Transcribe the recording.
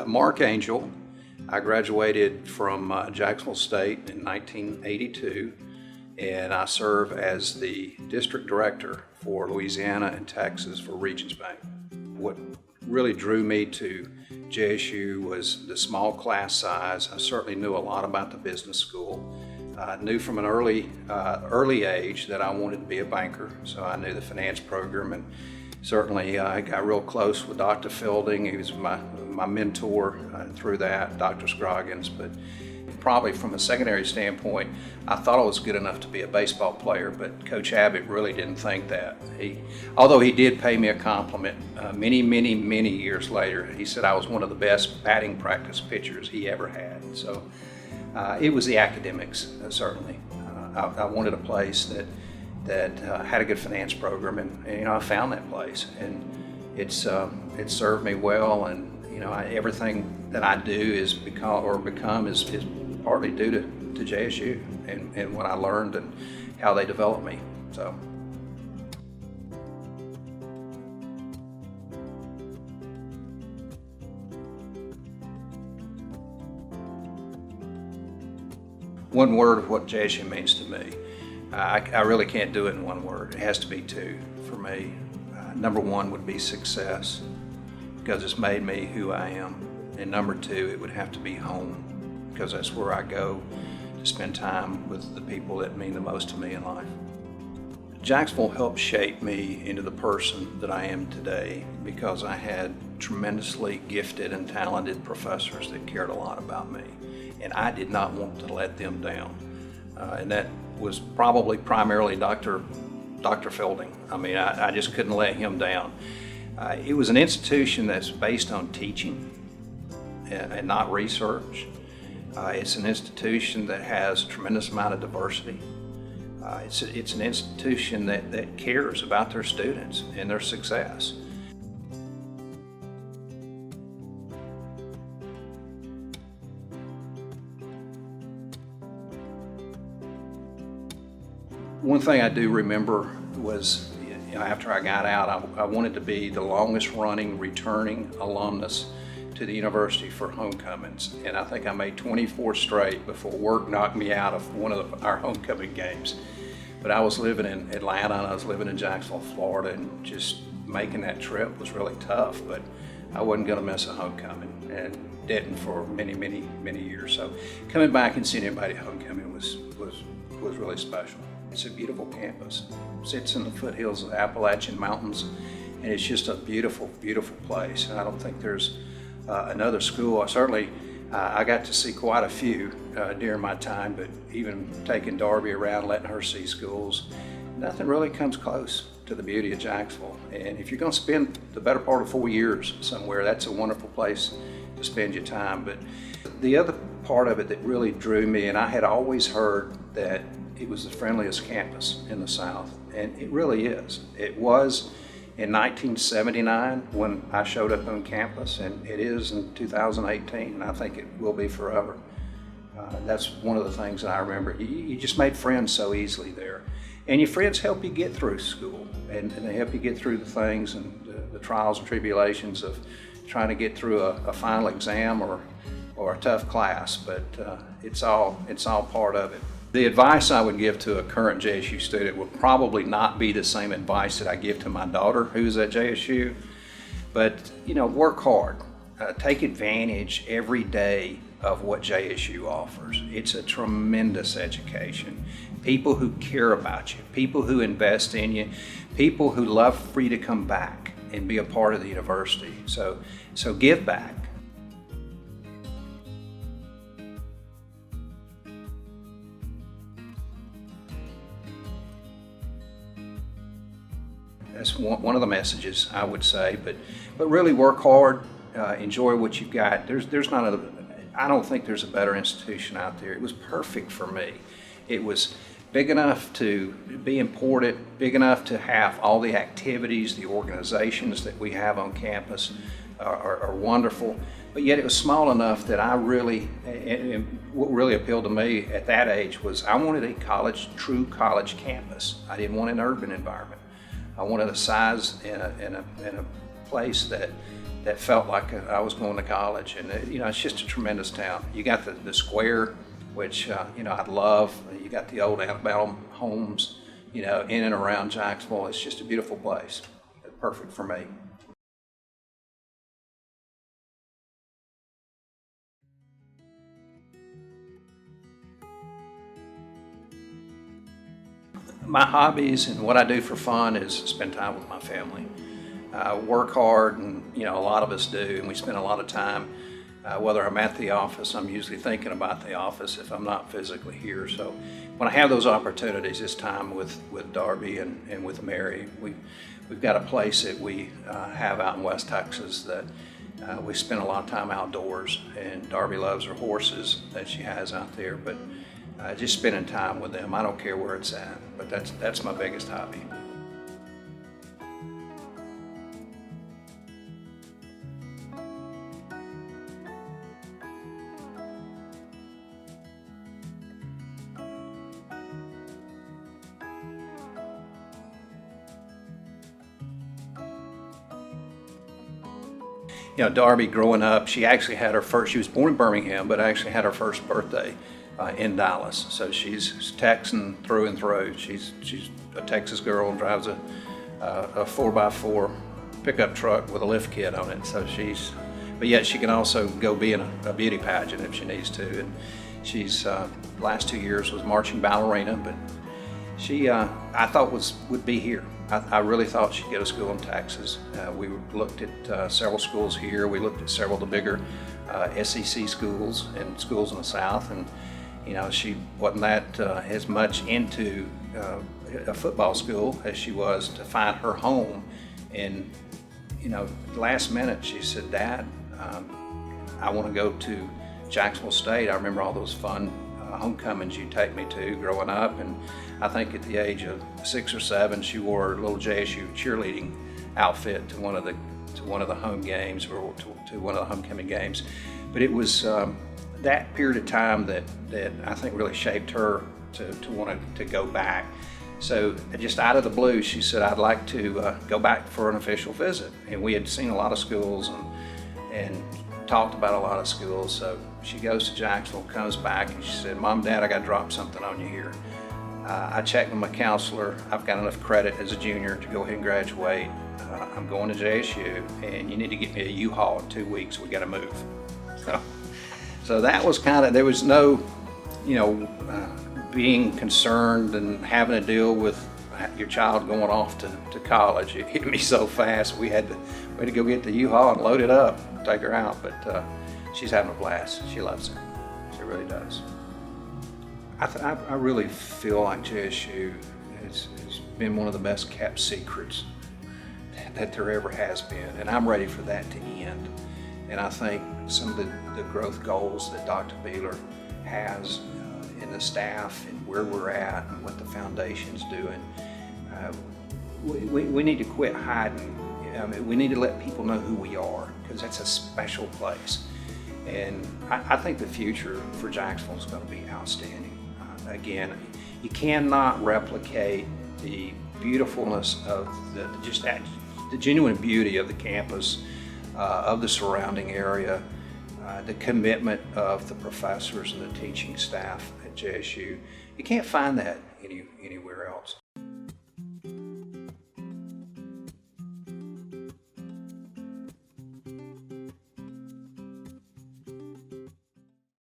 Marc Angle. I graduated from Jacksonville State in 1982, and I serve as the district director for Louisiana and Texas for Regions Bank. What really drew me to JSU was the small class size. I certainly knew a lot about the business school. I knew from an early age that I wanted to be a banker, so I knew the finance program, and certainly I got real close with Dr. Fielding. He was my mentor through that, Dr. Scroggins. But probably from a secondary standpoint, I thought I was good enough to be a baseball player, but Coach Abbott really didn't think that. Although he did pay me a compliment many years later. He said I was one of the best batting practice pitchers he ever had. So it was the academics, certainly. I wanted a place that had a good finance program, and I found that place, and it served me well. And everything that I do is become is partly due to JSU and what I learned and how they developed me. So. One word of what JSU means to me. I really can't do it in one word. It has to be two for me. Number one would be success, because it's made me who I am. And number two, it would have to be home, because that's where I go to spend time with the people that mean the most to me in life. Jacksonville helped shape me into the person that I am today, because I had tremendously gifted and talented professors that cared a lot about me, and I did not want to let them down. And that was probably primarily Dr. Fielding. I mean, I just couldn't let him down. It was an institution that's based on teaching and not research. It's an institution that has a tremendous amount of diversity. It's an institution that cares about their students and their success. One thing I do remember was, after I got out, I wanted to be the longest running returning alumnus to the university for homecomings, and I think I made 24 straight before work knocked me out of one of our homecoming games. But I was living in Atlanta and I was living in Jacksonville, Florida, and just making that trip was really tough, but I wasn't going to miss a homecoming, and didn't for many years. So coming back and seeing everybody at homecoming was really special. It's a beautiful campus. It sits in the foothills of the Appalachian Mountains, and it's just a beautiful place. And I don't think there's another school. I got to see quite a few during my time, but even taking Darby around, letting her see schools, nothing really comes close to the beauty of Jacksonville. And if you're going to spend the better part of 4 years somewhere, that's a wonderful place to spend your time. But the other part of it that really drew me, and I had always heard that it was the friendliest campus in the South, and it really is. It was in 1979 when I showed up on campus, and it is in 2018, and I think it will be forever. That's one of the things that I remember. You just made friends so easily there, and your friends help you get through school, and they help you get through the things and the trials and tribulations of trying to get through a final exam or a tough class, but it's all part of it. The advice I would give to a current JSU student would probably not be the same advice that I give to my daughter who's at JSU, but work hard. Take advantage every day of what JSU offers. It's a tremendous education. People who care about you, people who invest in you, people who love for you to come back and be a part of the university. So give back. That's one of the messages I would say, but really work hard, enjoy what you've got. I don't think there's a better institution out there. It was perfect for me. It was big enough to be important, big enough to have all the activities, the organizations that we have on campus are wonderful, but yet it was small enough that and what really appealed to me at that age was I wanted a true college campus. I didn't want an urban environment. I wanted a size and a place that that felt like I was going to college. And it's just a tremendous town. You got the square, which I love. You got the old antebellum homes, in and around Jacksonville. It's just a beautiful place. Perfect for me. My hobbies and what I do for fun is spend time with my family. Work hard, and a lot of us do, and we spend a lot of time. Whether I'm at the office, I'm usually thinking about the office if I'm not physically here. So when I have those opportunities, it's time with Darby and with Mary. We've got a place that we have out in West Texas that we spend a lot of time outdoors, and Darby loves her horses that she has out there, but just spending time with them. I don't care where it's at, but that's my biggest hobby. Darby growing up, she actually had she was born in Birmingham, but actually had her first birthday in Dallas. So she's Texan through and through. She's a Texas girl and drives a 4x4 pickup truck with a lift kit on it. So but yet she can also go be in a beauty pageant if she needs to. And she's, last 2 years was marching ballerina, but she, I thought would be here. I really thought she'd get a school in Texas. We looked at several schools here. We looked at several of the bigger SEC schools and schools in the South, and she wasn't that as much into a football school as she was to find her home. And last minute she said, "Dad, I want to go to Jacksonville State." I remember all those fun homecomings you'd take me to growing up, and I think at the age of 6 or 7 she wore a little JSU cheerleading outfit to one of the home games, or to one of the homecoming games. But it was that period of time that I think really shaped her to want to go back. So just out of the blue, she said, "I'd like to go back for an official visit." And we had seen a lot of schools and talked about a lot of schools. So she goes to Jacksonville, comes back, and she said, "Mom, Dad, I got to drop something on you here. I checked with my counselor. I've got enough credit as a junior to go ahead and graduate. I'm going to JSU, and you need to get me a U-Haul in 2 weeks. We got to move." So that was there was no, being concerned and having to deal with your child going off to college. It hit me so fast. We had to go get the U-Haul and load it up, take her out. But she's having a blast. She loves it. She really does. I really feel like JSU has been one of the best kept secrets that there ever has been, and I'm ready for that to end. And I think some of the growth goals that Dr. Beeler has in the staff and where we're at and what the foundation's doing, we need to quit hiding. We need to let people know who we are, because that's a special place. And I think the future for Jacksonville is going to be outstanding. Again, you cannot replicate the beautifulness of the genuine beauty of the campus, of the surrounding area, the commitment of the professors and the teaching staff at JSU. You can't find that anywhere else.